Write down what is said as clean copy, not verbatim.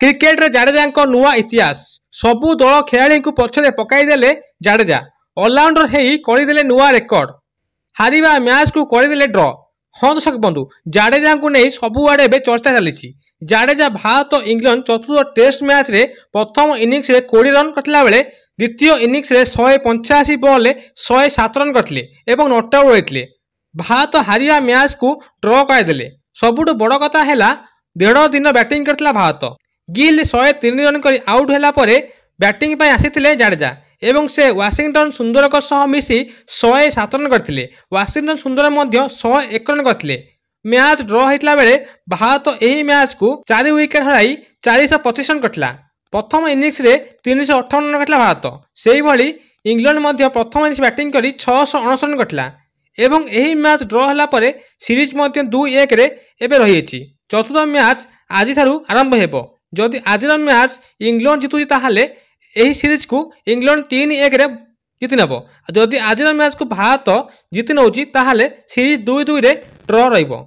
Cricket रे जाडेजा नुआ इतिहास सबु दल खेलाड़ी को पछरे पकाईदेले जाडेजा ऑलराउंडर हेई करदेले नुआ रेकर्ड हारिबा मैच को करदेले ड्र। हाँ दर्शक बंधु जाडेजा को नहीं सबुआड़े चर्चा चली। जाडेजा भारत और इंग्लैंड चतुर्थ टेस्ट मैच रे प्रथम इनिंग्स रे 20 रन करथिला बेले द्वितीय इनिंग्स रे 185 बॉल 107 रन करथिले एवं नॉट आउट होइथिले। भारत हारिया मैच को ड्र कराइदेले। सबुठु बड़ कथा हैला 1.5 दिन बैटिंग करथिला भारत। गिल 103 रन कर आउट होला परे बैटिंग पई आसीथिले जाडेजा एवं से वाशिंगटन सुंदरक सह मिसी 107 रन करथिले। वाशिंगटन सुंदर मध्य 101 रन करथिले। मैच ड्र होइतला बेले भारत एही मैच को 4 विकेट हराई 425 रन करथिला। प्रथम इनिंग्स रे 358 रन करथिला भारत। सेही भली इंग्लैंड मध्य प्रथम इनिंग्स बैटिंग करी 659 रन करथिला एवं एही मैच ड्र होला परे सीरीज मध्य 2-1 रे एबे रहिएछि। चतुर्थ मैच आज थारु आरंभ हेबो। जदि आजिर मैच इंग्लैंड जितुछि ताहाले एही सीरीज को इंग्लैंड 3-1 रे जीति नेबो। जदि आजिर मैच को भारत जीति नउछि ताहाले सीरीज 2-2 रे ड्र रहिबो।